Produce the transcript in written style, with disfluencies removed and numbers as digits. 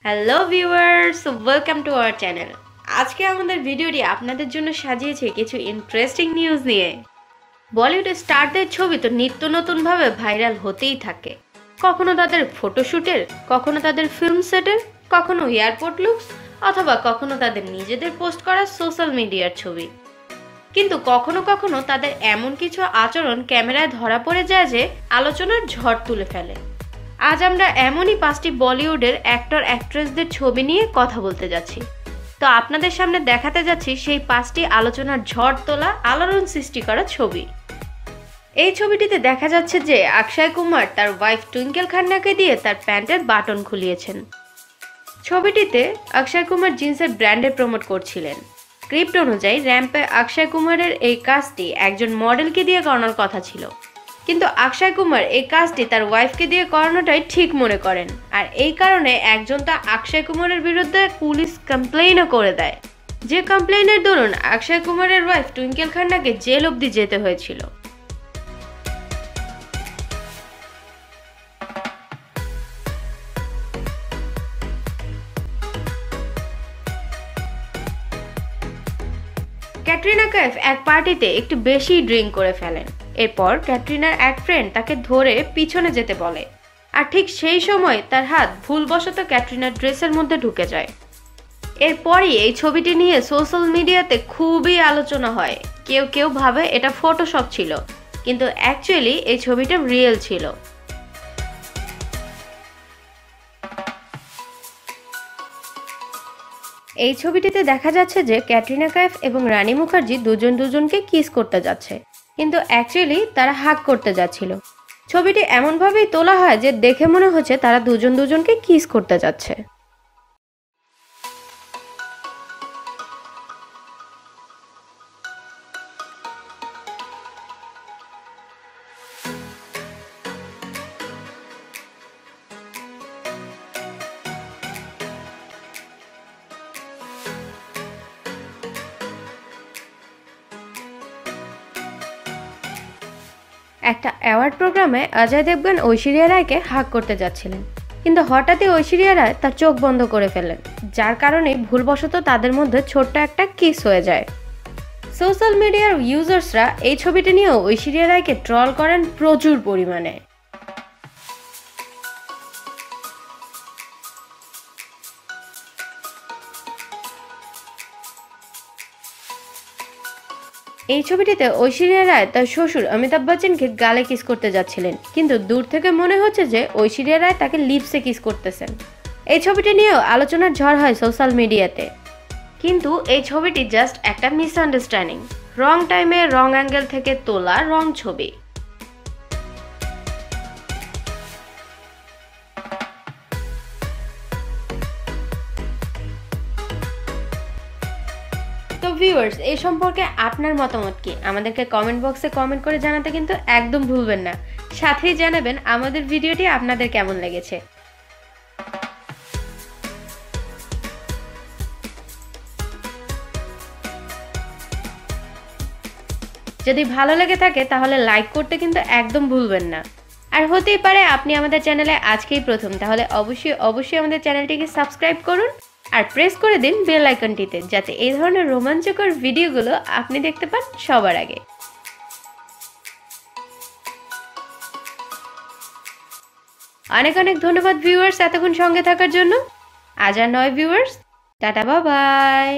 Hello viewers, welcome to our channel. আজকে আমাদের ভিডিওটি আপনাদের জন্য সাজিয়েছে কিছু ইন্টারেস্টিং নিউজ নিয়ে। বলিউডের স্টারদের ছবি তো নিত্য নতুনভাবে ভাইরাল হতেই থাকে। কখনো তাদের ফটোশ্যুটের, কখনো তাদের ফিল্ম সেটের, কখনো এয়ারপোর্ট লুকস, অথবা কখনো তাদের নিজেদের পোস্ট করা সোশ্যাল মিডিয়ার ছবি। কিন্তু কখনো কখনো তাদের এমন কিছু আচরণ ক্যামেরায় ধরা পড়ে যায় যে আলোচনার ঝড় তুলে ফেলে। আজ আমরা এমনই 5টি বলিউডের অ্যাক্টর অ্যাক্ট্রেসদের ছবি নিয়ে কথা বলতে যাচ্ছি। তো আপনাদের সামনে দেখাতে যাচ্ছি সেই 5টি আলোচনার ঝড় তোলা, আলোড়ন সৃষ্টি করা ছবি। এই ছবিটিতে দেখা যাচ্ছে যে অক্ষয় কুমার তার ওয়াইফ টুইঙ্কেল খান্নাকে দিয়ে তার প্যান্টের বাটন খুলিয়েছেন। ছবিটিতে অক্ষয় কুমার জিন্সের ব্র্যান্ডে প্রমোট করছিলেন। স্ক্রিপ্ট অনুযায়ী র্যাম্পে অক্ষয় কুমারের এই কাজটি একজন মডেলকে দিয়ে করানোর কথা ছিল, কিন্তু অক্ষয় কুমার এই কাজটি তার ওয়াইফকে দিয়ে করানোটাই ঠিক মনে করেন, আর এই কারণে একজন তা অক্ষয় কুমারের বিরুদ্ধে পুলিশ কমপ্লেইনও করে দেয়। যে কমপ্লেইনের দরুন অক্ষয় কুমারের ওয়াইফ টুইঙ্কেল খান্নাকে জেল অবধি যেতে হয়েছিল। ক্যাটরিনা কাইফ এক পার্টিতে একটু বেশি ড্রিঙ্ক করে ফেলেন। এরপর ক্যাটরিনার এক ফ্রেন্ড তাকে ধরে পিছনে যেতে বলে, আর ঠিক সেই সময় তার হাত ভুলবশত ক্যাটরিনার ড্রেসের মধ্যে ঢুকে যায়। এরপরই এই ছবিটি নিয়ে সোশ্যাল মিডিয়াতে খুবই আলোচনা হয়। কেউ কেউ ভাবে এটা ফটোশপ ছিল, কিন্তু অ্যাকচুয়ালি এই ছবিটা রিয়েল ছিল। এই ছবিটিতে দেখা যাচ্ছে যে ক্যাটরিনা কাইফ এবং রানী মুখার্জি দুজনকে কিস করতে যাচ্ছে, কিন্তু অ্যাকচুয়ালি তারা হাগ করতে যাচ্ছিল। ছবিটি এমনভাবেই তোলা হয় যে দেখে মনে হচ্ছে তারা দুজনকে কিস করতে যাচ্ছে। একটা অ্যাওয়ার্ড প্রোগ্রামে অজয় দেবগন ঐশ্বরিয়া রায়কে হাগ করতে যাচ্ছিলেন, কিন্তু হঠাৎই ঐশ্বরিয়া রায় তার চোখ বন্ধ করে ফেলেন, যার কারণে ভুলবশত তাদের মধ্যে ছোট্ট একটা কিস হয়ে যায়। সোশ্যাল মিডিয়ার ইউজার্সরা এই ছবিটি নিয়েও ঐশ্বরিয়া রায়কে ট্রল করেন প্রচুর পরিমাণে। এই ছবিটিতে ঐশ্বরিয়া রায় তার শ্বশুর অমিতাভ বচ্চনকে গালে কিস করতে যাচ্ছিলেন, কিন্তু দূর থেকে মনে হচ্ছে যে ঐশ্বরিয়া রায় তাকে লিপসে কিস করতেছেন। এই ছবিটি নিয়েও আলোচনার ঝড় হয় সোশ্যাল মিডিয়াতে, কিন্তু এই ছবিটি জাস্ট একটা মিসআন্ডারস্ট্যান্ডিং, রং টাইমে রং অ্যাঙ্গেল থেকে তোলা রং ছবি। তো ভিউয়ার্স, এই সম্পর্কে আপনার মতামত কি আমাদেরকে কমেন্ট বক্সে কমেন্ট করে জানাতে কিন্তু একদম ভুলবেন না। সাথেই জানাবেন আমাদের ভিডিওটি আপনাদের কেমন লেগেছে। যদি ভালো লেগে থাকে তাহলে লাইক করতে কিন্তু একদম ভুলবেন না। আর হতেই পারে আপনি আমাদের চ্যানেলে আজকেই প্রথম, তাহলে অবশ্যই আমাদের চ্যানেলটিকে সাবস্ক্রাইব করুন আর প্রেস করে দিন বেল আইকনটিতে, যাতে এই ধরনের রোমাঞ্চকর ভিডিওগুলো আপনি দেখতে পান সবার আগে। অনেক অনেক ধন্যবাদ ভিউয়ার্স এতক্ষণ সঙ্গে থাকার জন্য। আজ আর নয় ভিউয়ার্স, টাটা বাই বাই।